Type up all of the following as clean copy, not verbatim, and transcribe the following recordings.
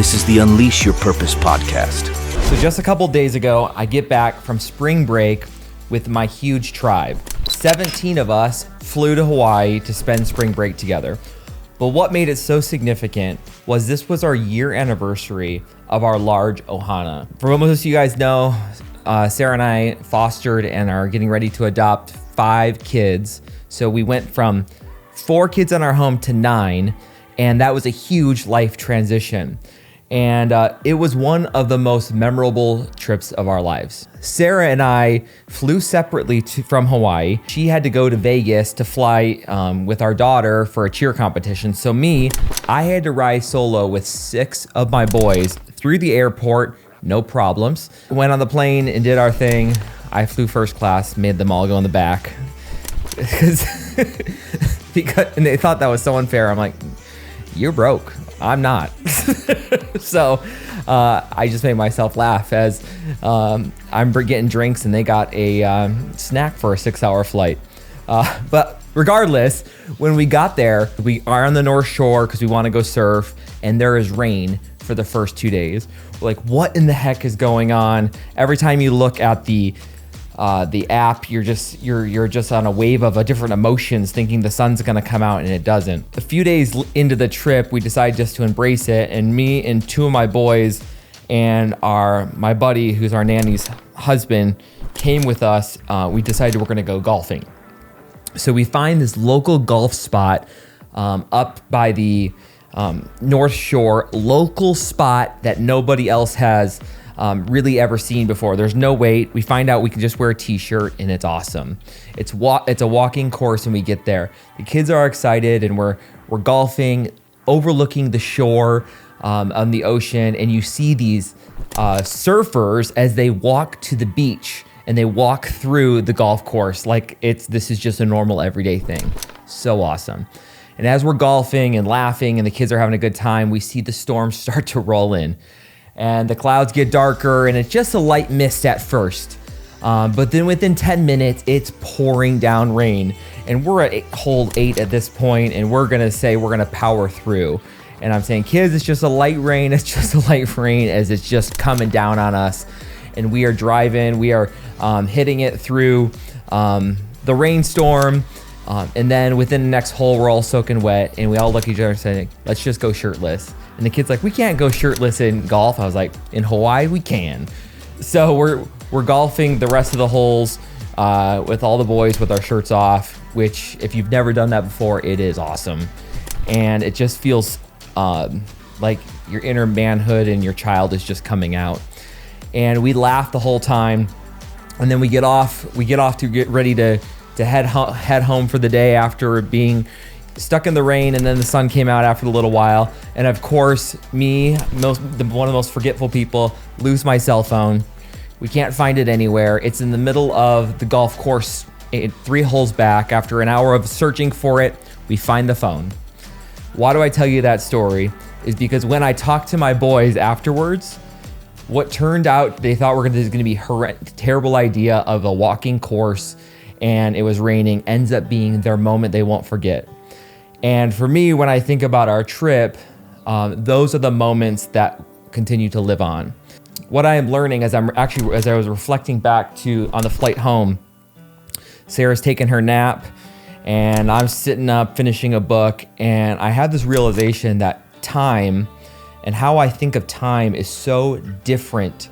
This is the Unleash Your Purpose podcast. So just a couple days ago, I get back from spring break with my huge tribe. 17 of us flew to Hawaii to spend spring break together. But what made it so significant was this was our year anniversary of our large ohana. For what most of you guys know, Sarah and I fostered and are getting ready to adopt 5 kids. So we went from 4 kids in our home to 9, and that was a huge life transition. And it was one of the most memorable trips of our lives. Sarah and I flew separately from Hawaii. She had to go to Vegas to fly with our daughter for a cheer competition. So I had to ride solo with 6 of my boys through the airport, no problems. Went on the plane and did our thing. I flew first class, made them all go in the back. And they thought that was so unfair. I'm like, you're broke. I'm not. So I just made myself laugh as I'm getting drinks and they got a snack for a 6-hour flight. But regardless, when we got there, we are on the North Shore because we want to go surf, and there is rain for the first 2 days. We're like, what in the heck is going on? Every time you look at the app, you're just on a wave of different emotions, thinking the sun's gonna come out, and it doesn't. A few days into the trip, we decided just to embrace it, and me and 2 of my boys and my buddy, who's our nanny's husband, came with us. We decided we're gonna go golfing. So we find this local golf spot up by the North Shore, local spot that nobody else has really ever seen before. There's no wait. We find out we can just wear a t-shirt, and it's awesome. It's a walking course when we get there. The kids are excited, and we're golfing, overlooking the shore on the ocean, and you see these surfers as they walk to the beach, and they walk through the golf course like this is just a normal everyday thing. So awesome. And as we're golfing and laughing and the kids are having a good time, we see the storm start to roll in. And the clouds get darker, and it's just a light mist at first. But then within 10 minutes, it's pouring down rain. And we're at hole 8 at this point, and we're gonna power through. And I'm saying, kids, it's just a light rain. It's just a light rain as it's just coming down on us. And we are driving, we are hitting it through the rainstorm. And then within the next hole, we're all soaking wet, and we all look at each other and say, let's just go shirtless. And the kid's like, we can't go shirtless in golf. I was like, in Hawaii, we can. So we're golfing the rest of the holes with all the boys with our shirts off, which if you've never done that before, it is awesome. And it just feels like your inner manhood and your child is just coming out. And we laugh the whole time. And then we get off to get ready to head home for the day after being stuck in the rain, and then the sun came out after a little while. And of course, one of the most forgetful people, lose my cell phone. We can't find it anywhere. It's in the middle of the golf course, 3 holes back. After an hour of searching for it, we find the phone. Why do I tell you that story? Is because when I talked to my boys afterwards, what turned out they thought was going to be a terrible idea of a walking course, and it was raining, ends up being their moment they won't forget. And for me, when I think about our trip, those are the moments that continue to live on. What I am learning as I was reflecting back on the flight home, Sarah's taking her nap, and I'm sitting up finishing a book, and I had this realization that time and how I think of time is so different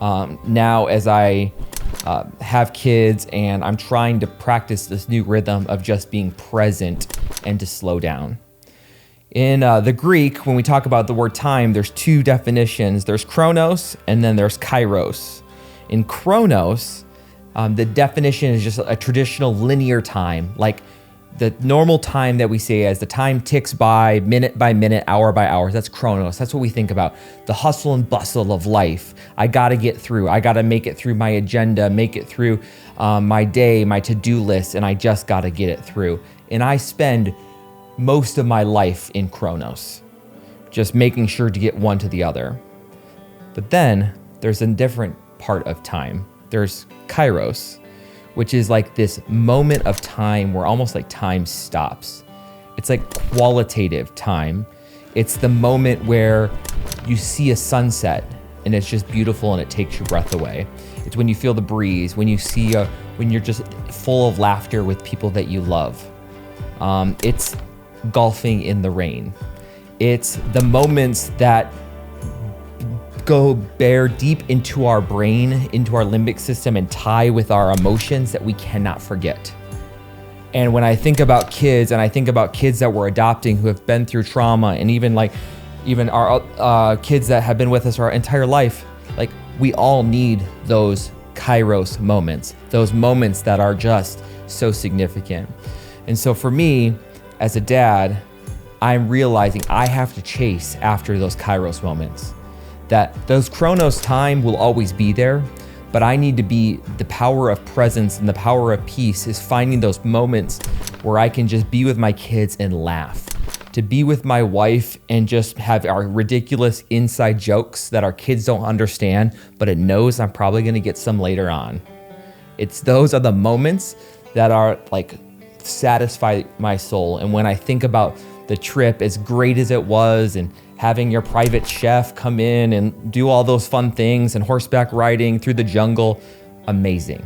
now as I have kids, and I'm trying to practice this new rhythm of just being present and to slow down. In the Greek, when we talk about the word time, there's 2 definitions. There's chronos, and then there's kairos. In chronos, the definition is just a traditional linear time, like the normal time that we say as the time ticks by minute, hour by hour. That's chronos. That's what we think about. The hustle and bustle of life. I gotta get through. I gotta make it through my agenda, make it through my day, my to-do list, and I just gotta get it through. And I spend most of my life in chronos, just making sure to get one to the other. But then there's a different part of time. There's Kairos, which is like this moment of time where almost like time stops. It's like qualitative time. It's the moment where you see a sunset and it's just beautiful and it takes your breath away. It's when you feel the breeze, when you see when you're just full of laughter with people that you love. It's golfing in the rain. It's the moments that go bear deep into our brain, into our limbic system, and tie with our emotions that we cannot forget. And when I think about kids, and I think about kids that we're adopting who have been through trauma, and even our kids that have been with us our entire life, like, we all need those Kairos moments, those moments that are just so significant. And so for me, as a dad, I'm realizing I have to chase after those Kairos moments. That those Chronos time will always be there, but I need to be, the power of presence and the power of peace is finding those moments where I can just be with my kids and laugh. To be with my wife and just have our ridiculous inside jokes that our kids don't understand, but it knows I'm probably gonna get some later on. Those are the moments that are like, satisfy my soul. And when I think about the trip, as great as it was, and having your private chef come in and do all those fun things, and horseback riding through the jungle, amazing.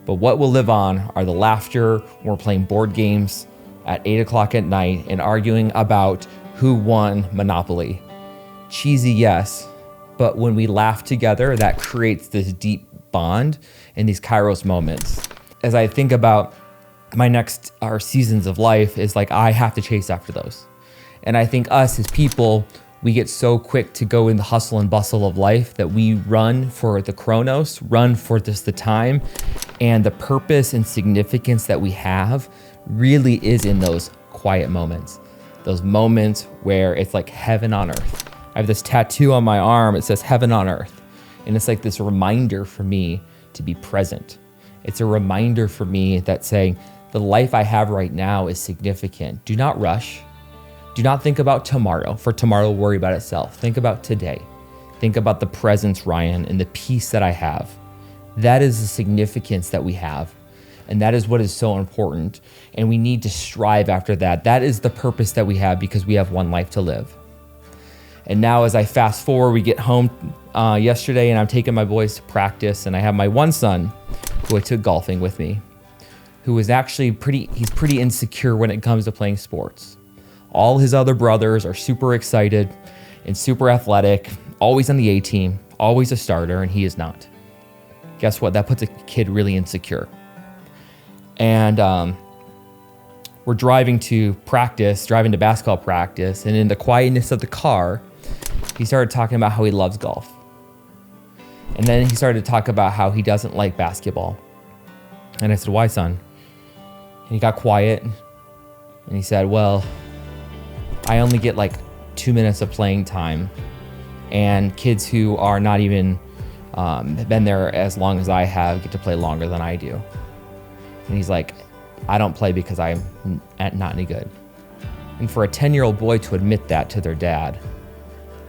But what will live on are the laughter when we're playing board games at 8 o'clock at night and arguing about who won Monopoly. Cheesy, yes, but when we laugh together, that creates this deep bond and these Kairos moments. As I think about our seasons of life, is like, I have to chase after those. And I think us as people, we get so quick to go in the hustle and bustle of life that we run for the Chronos, run for just the time, and the purpose and significance that we have really is in those quiet moments, those moments where it's like heaven on earth. I have this tattoo on my arm, it says heaven on earth. And it's like this reminder for me to be present. It's a reminder for me that saying, the life I have right now is significant. Do not rush. Do not think about tomorrow, for tomorrow will worry about itself. Think about today. Think about the presence, Ryan, and the peace that I have. That is the significance that we have. And that is what is so important. And we need to strive after that. That is the purpose that we have, because we have one life to live. And now as I fast forward, we get home yesterday and I'm taking my boys to practice, and I have my one son who I took golfing with me, who is actually he's pretty insecure when it comes to playing sports. All his other brothers are super excited and super athletic, always on the A team, always a starter, and he is not. Guess what? That puts a kid really insecure. And we're driving to basketball practice, and in the quietness of the car, he started talking about how he loves golf. And then he started to talk about how he doesn't like basketball. And I said, why, son? And he got quiet, and he said, well, I only get like 2 minutes of playing time, and kids who are not even been there as long as I have get to play longer than I do. And he's like, I don't play because I'm not any good. And for a 10-year-old boy to admit that to their dad,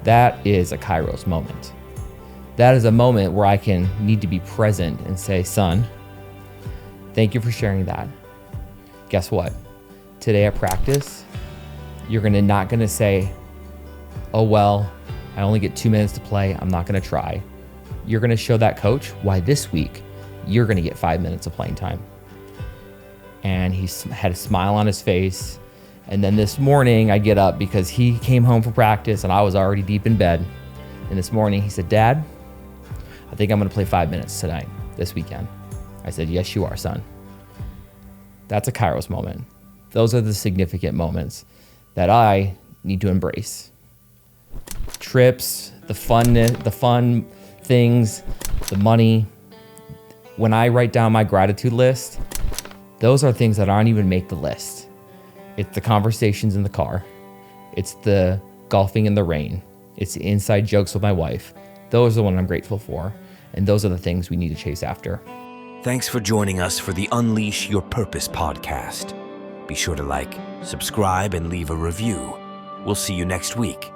that is a Kairos moment. That is a moment where I need to be present and say, son, thank you for sharing that. Guess what? Today at practice, you're not gonna say, oh, well, I only get 2 minutes to play, I'm not gonna try. You're gonna show that coach why this week you're gonna get 5 minutes of playing time. And he had a smile on his face. And then this morning I get up because he came home from practice and I was already deep in bed. And this morning he said, Dad, I think I'm gonna play 5 minutes tonight, this weekend. I said, yes, you are, son. That's a Kairos moment. Those are the significant moments that I need to embrace. Trips, the fun things, the money. When I write down my gratitude list, those are things that aren't even make the list. It's the conversations in the car. It's the golfing in the rain. It's the inside jokes with my wife. Those are the ones I'm grateful for. And those are the things we need to chase after. Thanks for joining us for the Unleash Your Purpose podcast. Be sure to like, subscribe, and leave a review. We'll see you next week.